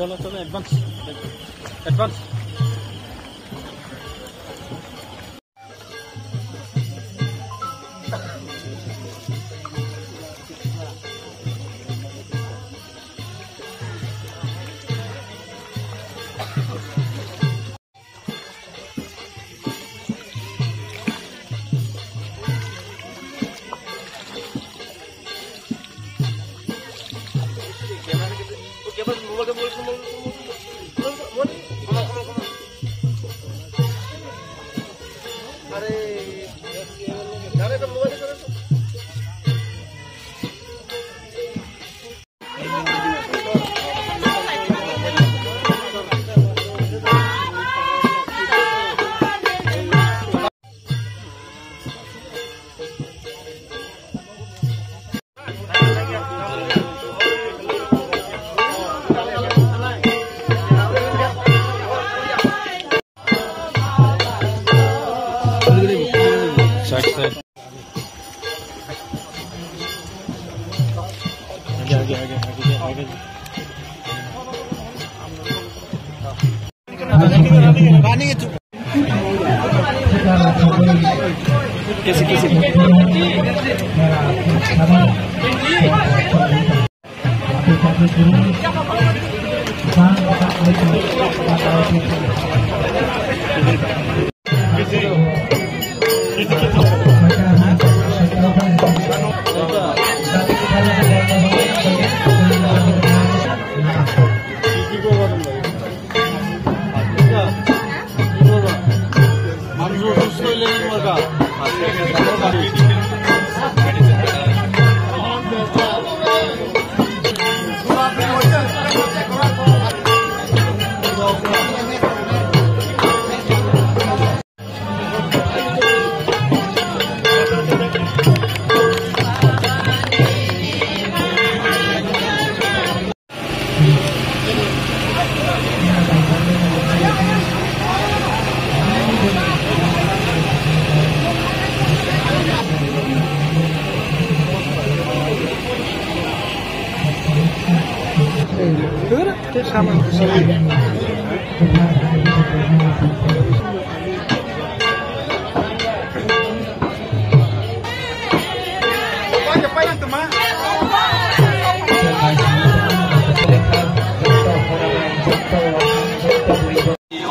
चलो चलो advance advance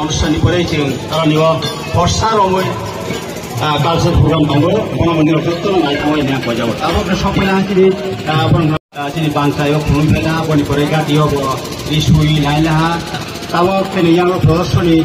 অনুষ্ঠান করেছিলেন তারা নিয়ে বর্ষার অময় কালচার প্রোগ্রাম দङ गणमन्दिर जस्तो नाइटमा यहाँ बजाउ अब सबै आखिरी चाहिँ बांसायो खुलुमफेला बनि परेका दियो रिसुई लाइला तब फेरि यहाँ प्रदर्शनी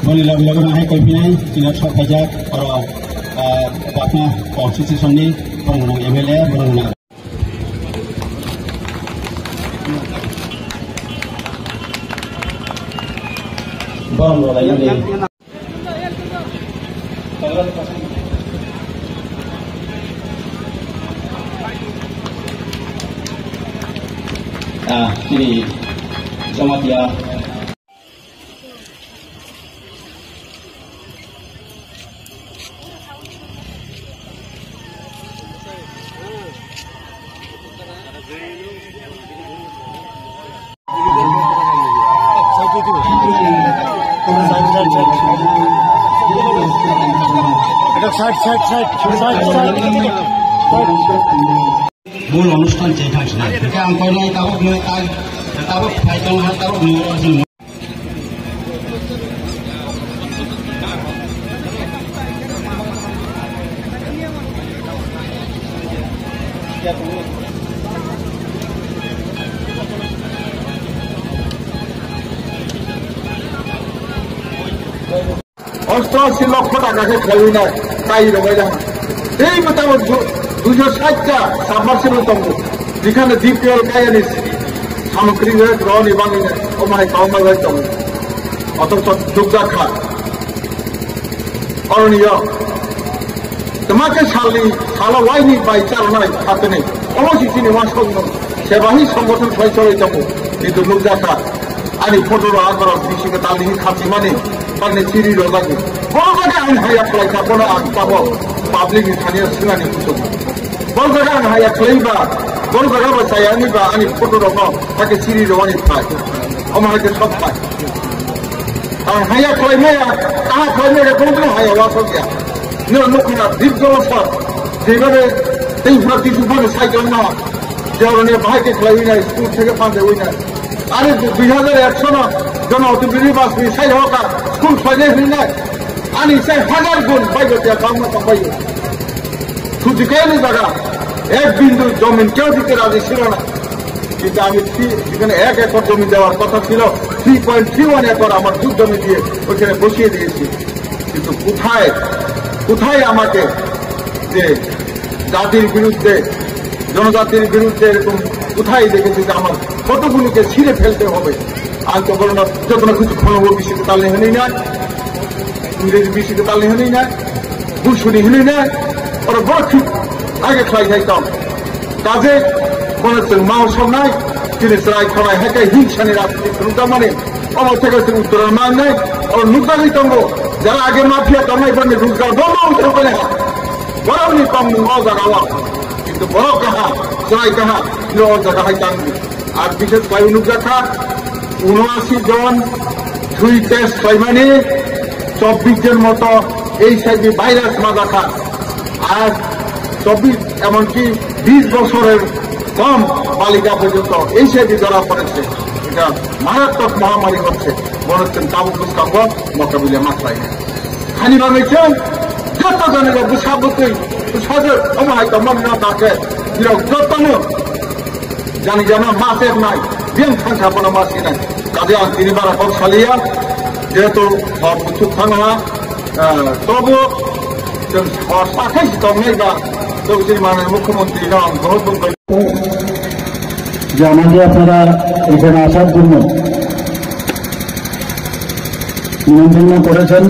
Boleh lagu-lagu nak kau pinai, tidak sok pajak orang apa konstitusi ni, orang MLA, orang Bom lo lagi ni. Ini Jamatia. মূল অনুষ্ঠান যেখানে আঙ্কয় নয় তাবক নয় তাবক ফাইটাল হয় তাবক নির্বাচন অষ্টআশি লক্ষ টাকাকে খেলবি না তাই রবাইলা এই মোটামুটি 260টা সাবমার্সিবল তম্ব যেখানে ডিপিএল কায়ানিস সামগ্রী গ্রহণ এবং ওমায় কাউমার হয় তম্ব অথচ যোগদা খা করণীয় তোমাকে সালা ওয়াইনি বাই চালনায় হাতে নেই অবশ্যই তিনি মাসন্ন সেবাহী সংগঠন সহিত যাব কিন্তু যোগদা খা আনি ফটোর আগর বিশ্বকে তালিহি খাচ্ছি মানে মানে চিরি রোজাকে কোনো জায়গায় আইন হাইয়া ফ্লাইটা কোনো আগ পাবো পাবলিক স্থানীয় সিনানি পুজো কোনো জায়গায় আইন হাইয়া ফ্লাইবা কোনো জায়গা বাচ্চাই আনিবা আনি ফটো রকম তাকে চিরি রোয়ানি পায় আমাকে সব পায় আর হাইয়া ফ্লাইমে তাহা ফ্লাইমে কোনো হাইয়া ওয়াসল গিয়া নতুন দীর্ঘ বছর যেভাবে এই প্রতিযোগিতা সাইকেল না যে ভাইকে ফ্লাই না স্কুল থেকে পাঁচে ওই না আরে 2100 না জন অতিবৃদ্ধি বাস মিসাইল হোক স্কুল ফলে হই না আনি সেই 1000 গুণ বাইরে কাম না পাই শুধু কেন জায়গা এক বিন্দু জমিন কেউ দিতে রাজি ছিল না কিন্তু আমি যেখানে 1 একর জমি দেওয়ার কথা ছিল 3.31 একর আমার দুধ জমি দিয়ে ওইখানে বসিয়ে দিয়েছি কিন্তু কোথায় আমাকে যে জাতির বিরুদ্ধে জনজাতির বিরুদ্ধে এরকম কোথায় দেখেছি যে আমার কতগুলোকে ছিঁড়ে ফেলতে হবে আর তো বলো না যত না কিছু খনব বিশ্বকে তাল নেই না ইংরেজি বিশ্বকে তাল নেই না বুলশুনি হলেই না ওরা বড় ঠিক আগে খাই খাইতাম কাজে মনে হচ্ছে মাংস নাই তিনি রায় খরায় হেঁটে হিংসানি রাজনীতি মানে আমার থেকে উত্তরের মান নেই ওর নুকা হইতাম যারা আগে মাফিয়া কামাই করে রোজগার বড় উত্তর করে বড় নি কম জায়গা কিন্তু বড় কাহা জয় কাহা জায়গা হইতাম আর বিশেষ করে অনুগ্রাখা 79 জন 2 টেস্ট মানে 24 জন মতো এই সাইডে ভাইরাস মাজা খা আর 24 এমনকি 20 বছরের কম বালিকা পর্যন্ত এই সাইডে ধরা পড়েছে এটা মারাত্মক মহামারী হচ্ছে মনে হচ্ছেন তাবুক কাম্ব মোকাবিলা মাত্রায় খানি ভাবেছেন যত জনের বুঝাবতই সাজে অমায় তো মনে না থাকে যতন জানি যে আমার মাছের নাই বিয়াম সংখ্যা কোনো মাছই নাই কাজে আর তিনি বারা কম সালিয়া যেহেতু সব উৎসুক থানা তবু সাতাইশ দম নেই বা তবুজির মানের মুখ্যমন্ত্রী নাম গ্রহণ করে যে আমাদের আপনারা এখানে আসার জন্য নিমন্ত্রণ করেছেন।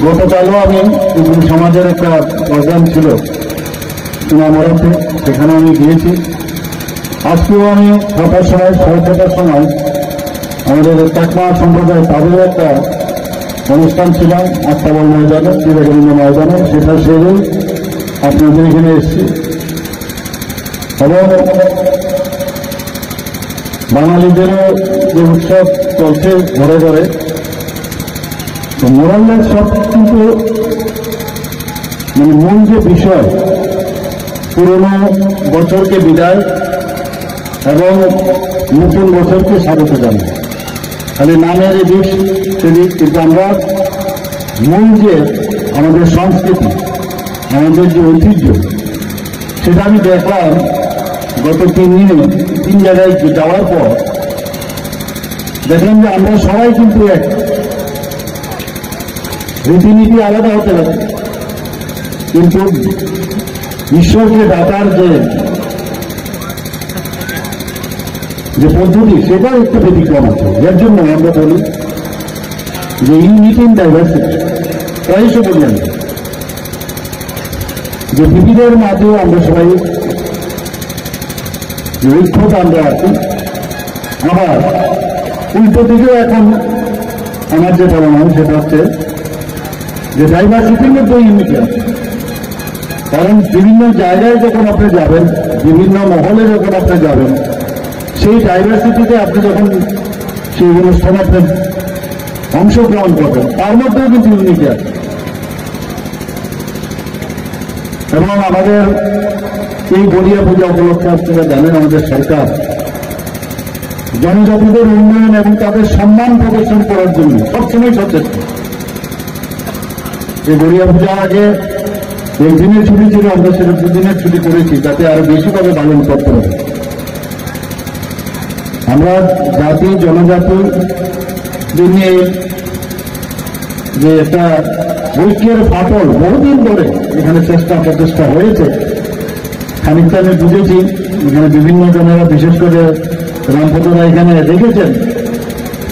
গতকালও আমি সমাজের একটা প্রোগ্রাম ছিল চুনামরাতে, সেখানে আমি গিয়েছি। আজকেও আমি 6টার সময় 7টার সময় আমাদের চাকমা সম্প্রদায় তাদের একটা অনুষ্ঠান ছিল আস্তাবল ময়দানে, চিরাগোবিন্দ ময়দানে, সেটা সেরে আপনাদের এখানে এসেছি। এবং বাঙালিদেরও যে উৎসব চলছে ঘরে ঘরে, তো মোরালের সব কিন্তু মানে মূল যে বিষয় পুরনো বছরকে বিদায় এবং নতুন বছরকে স্বাগত জানাই। খালি নামের এই দিক সেদিক, কিন্তু আমরা মূল যে আমাদের সংস্কৃতি, আমাদের যে ঐতিহ্য, সেটা আমি দেখলাম গত 3 দিনে 3 জায়গায় যাওয়ার পর দেখলাম যে আমরা সবাই কিন্তু এক, রীতিনীতি আলাদা হতে পারে কিন্তু ঈশ্বরকে ডাকার যে পদ্ধতি সেটাও একটু ব্যতিক্রম আছে। এর জন্য আমরা বলি যে ইউনিটি ইন ডাইভার্সিটি, প্রায়শই বলি আমি যে বিবিধের মাঝেও আমরা সবাই ঐক্যতা আমরা আছি। আবার উল্টো দিকেও এখন আমার যে ধারণা সেটা হচ্ছে যে ডাইভার্সিটির মধ্যে ইউনিটি আছে। কারণ বিভিন্ন জায়গায় যখন আপনি যাবেন, বিভিন্ন মহলে যখন আপনি যাবেন, সেই ডাইভার্সিটিতে আপনি যখন সেই অনুষ্ঠানে অংশগ্রহণ করবেন, তার মধ্যেও কিন্তু ইউনিটি আছে। এবং আমাদের এই গড়িয়া পূজা উপলক্ষে আপনারা জানেন আমাদের সরকার জনজাতিদের উন্নয়ন এবং তাদের সম্মান প্রদর্শন করার জন্য সবসময় সচেতন। এই গড়িয়া পূজার আগে একদিনের ছুটি ছিল, আমরা সেটা 2 দিনের ছুটি করেছি, যাতে আরো বেশিভাবে পালন করতে হবে। আমরা জাতি জনজাতি নিয়ে যে একটা ঐক্যের ফাটল বহুদিন ধরে এখানে প্রচেষ্টা হয়েছে। খানিকটা আমি বুঝেছি, এখানে বিভিন্ন জনেরা, বিশেষ করে রামপদরা এখানে দেখেছেন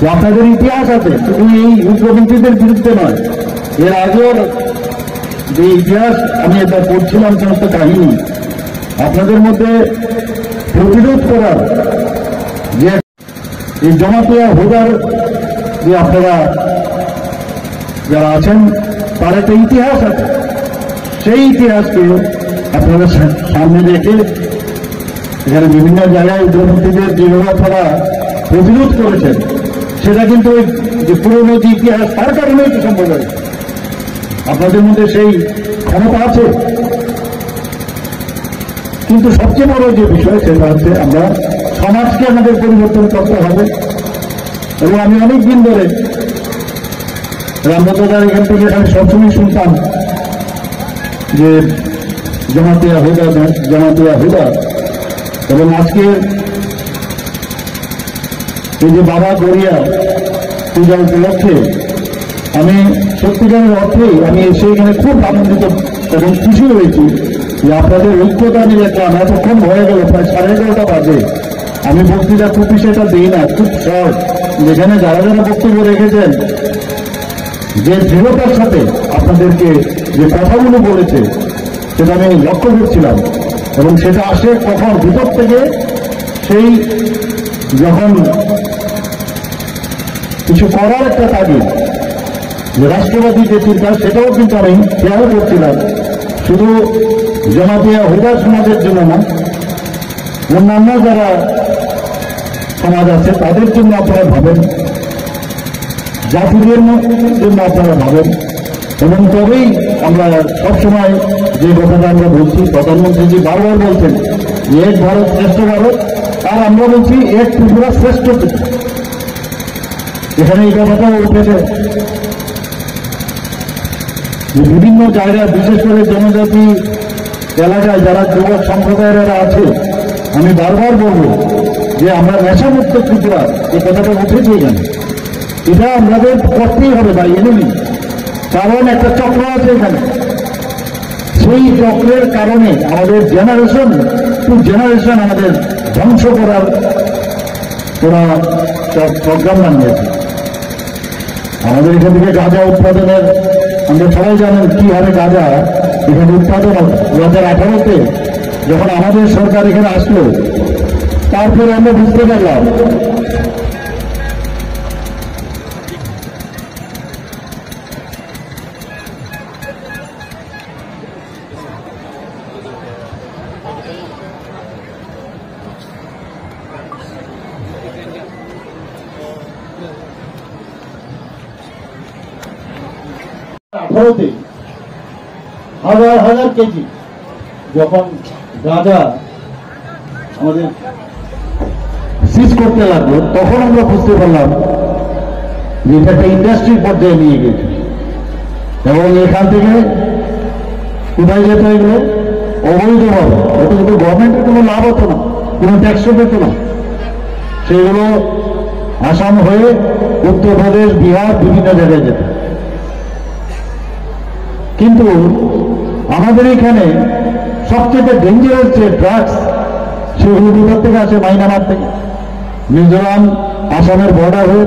যে আপনাদের ইতিহাস আছে, শুধু এই উগ্রপন্থীদের বিরুদ্ধে নয়, এর আগেও যে ইতিহাস আমি এটা পড়ছিলাম সমস্ত কাহিনী, আপনাদের মধ্যে প্রতিরোধ করার যে এই জমাতিয়া হুদার যে আপনারা যারা আছেন তার একটা ইতিহাস আছে, সেই ইতিহাসকে আপনারা সামনে রেখে এখানে বিভিন্ন জায়গায় উগ্রপন্থীদের যেভাবে আপনারা প্রতিরোধ করেছেন, সেটা কিন্তু ওই যে পুরনো যে ইতিহাস তার কারণেই তো সম্ভব হয়। আপনাদের মধ্যে সেই ক্ষমতা আছে, কিন্তু সবচেয়ে বড় যে বিষয় সেটা হচ্ছে আমরা সমাজকে আমাদের পরিবর্তন করতে হবে। এবং আমি অনেকদিন ধরে রামপদদার এখান থেকে আমি সবসময় শুনতাম যে জমাতিয়া হুদা, এবং আজকে এই যে বাবা গড়িয়া পূজা উপলক্ষে আমি সত্যিকারের অর্থেই আমি এসে এখানে খুব আনন্দিত এবং খুশি হয়েছি যে আপনাদের ঐক্যতা নিয়ে দেখলাম। এতক্ষণ হয়ে গেল, প্রায় 11:30 বাজে। আমি বক্তৃতা খুব সেটা দিই না, খুব শর্ট। যেখানে যারা যারা বক্তব্য রেখেছেন, যে দৃঢ়তার সাথে আপনাদেরকে যে কথাগুলো বলেছে সেটা আমি লক্ষ্য করছিলাম, এবং সেটা আসে কখন ভিতর থেকে, সেই যখন কিছু করার একটা তাগিদ, যে রাষ্ট্রবাদী যে চিন্তা, সেটাও কিন্তু আমি খেয়াল করছিলাম। শুধু জমাতিয়া হুদা সমাজের জন্য না, অন্যান্য যারা সমাজ আছে তাদের জন্য আপনারা ভাবেন, জাতিদের জন্য আপনারা ভাবেন। এবং তবেই আমরা সবসময় যে কথাটা আমরা বলছি, প্রধানমন্ত্রীজি বারবার বলছেন যে এক ভারত শ্রেষ্ঠ ভারত, আর আমরা বলছি এক ত্রিপুরা শ্রেষ্ঠ ত্রিপুরা। এখানে এই কথাটা উঠেছে যে বিভিন্ন জায়গায়, বিশেষ করে জনজাতি এলাকায় যারা যুবক সম্প্রদায়ের আছে, আমি বারবার বলবো যে আমরা নেশামুক্ত ত্রিপুরা, এই কথাটা উঠেছে এখানে, এটা আমাদের করতেই হবে ভাই, এনেনি। কারণ একটা চক্র আছে এখানে, সেই চক্রের কারণে আমাদের জেনারেশন টু জেনারেশন আমাদের ধ্বংস করার ওরা প্রোগ্রাম বানিয়েছে। আমাদের এখান থেকে গাঁজা উৎপাদনের, আমরা সবাই জানেন কি হারে গাঁজা এখানে উৎপাদন হবে। 2018-তে যখন আমাদের সরকার এখানে আসলো, তারপরে আমরা বুঝতে পারলাম হাজার হাজার কেজি যখন গাঁজা আমাদের সিজ করতে লাগলো, তখন আমরা বুঝতে পারলাম যে এটা একটা ইন্ডাস্ট্রির পর্যায়ে নিয়ে গেছে। এবং এখান থেকে কোথায় যেত এগুলো? অবৈধভাবে। ওটা কিন্তু গভর্নমেন্টের কোনো লাভ হতো না, কোনো ট্যাক্সও পেত না। সেগুলো আসাম হয়ে উত্তরপ্রদেশ, বিহার, বিভিন্ন জায়গায় যেত। কিন্তু আমাদের এখানে সবচেয়ে ডেঞ্জারাস যে ড্রাগস, সেগুলো কোথার থেকে আসে? মাইনামার থেকে। মিজোরাম, আসামের বর্ডার হয়ে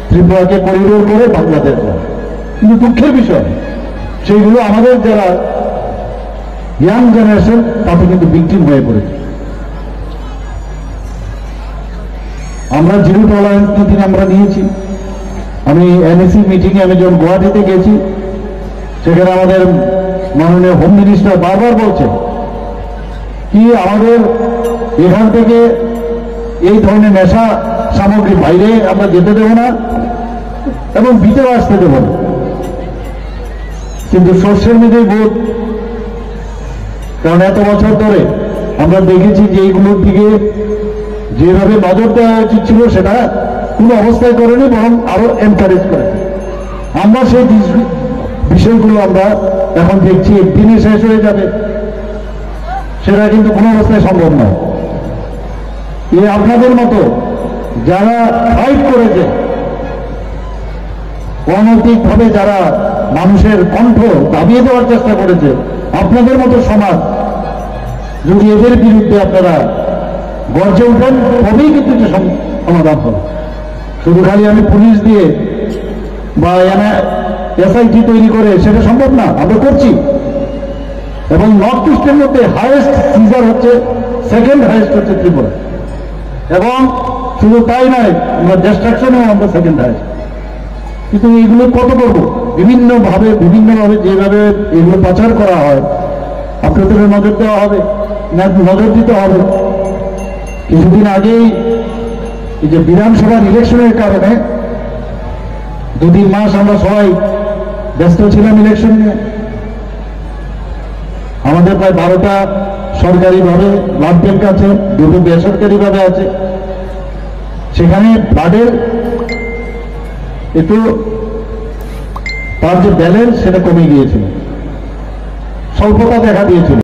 ত্রিপুরাকে করিডোর করে বাংলাদেশ যায়। কিন্তু দুঃখের বিষয়, সেইগুলো আমাদের যারা ইয়াং জেনারেশন, তাতে কিন্তু ভিকটিম হয়ে পড়েছে। আমরা জিরো টলারেন্স নীতি আমরা নিয়েছি। আমি এনএসি মিটিংয়ে আমি যখন গুয়াহাটিতে গেছি, সেখানে আমাদের মাননীয় হোম মিনিস্টার বারবার বলছেন কি আমাদের এখান থেকে এই ধরনের নেশা সামগ্রী বাইরে আমরা যেতে দেব না, এবং ভিতরে আসতে দেব না। কিন্তু সোশ্যাল মিডিয়ায় ভোট, কারণ এত বছর ধরে আমরা দেখেছি যে এইগুলোর দিকে যেভাবে নজর দেওয়া উচিত ছিল সেটা কোনো অবস্থায় করেনি, বরং আরো এনকারেজ করেছে। আমরা সেই বিষয়গুলো আমরা এখন দেখছি একদিনে শেষ হয়ে যাবে, সেটা কিন্তু কোনো অবস্থায় সম্ভব নয়। এই আপনাদের মতো যারা ফাইট করেছে, অনৈতিকভাবে যারা মানুষের কণ্ঠ দাবিয়ে দেওয়ার চেষ্টা করেছে, আপনাদের মতো সমাজ যদি এদের বিরুদ্ধে আপনারা গর্জে উঠেন, তবেই কিন্তু এটা সমাধান হবে। শুধু খালি আমি পুলিশ দিয়ে বা এসআইটি তৈরি করে সেটা সম্ভব না, আমরা করছি। এবং নর্থ ইস্টের মধ্যে হাইয়েস্ট সিজার হচ্ছে, সেকেন্ড হাইয়েস্ট হচ্ছে ত্রিপুরা। এবং শুধু তাই নয়, আমরা ডিস্ট্রাকশনেও আমরা সেকেন্ড হাইয়েস্ট। কিন্তু এইগুলো কত করবো? বিভিন্নভাবে যেভাবে এগুলো পাচার করা হয়, আপনাদের নজর দেওয়া হবে, নজর দিতে হবে। কিছুদিন আগেই এই যে বিধানসভার ইলেকশনের কারণে 2-3 মাস আমরা সবাই ব্যস্ত ছিলাম ইলেকশন নিয়ে। আমাদের প্রায় 12টা সরকারিভাবে ব্লাড ব্যাংক আছে, 2টো বেসরকারিভাবে আছে। সেখানে ব্লাডের একটু তার যে ব্যালেন্স সেটা কমে গিয়েছিল, স্বল্পতা দেখা দিয়েছিল।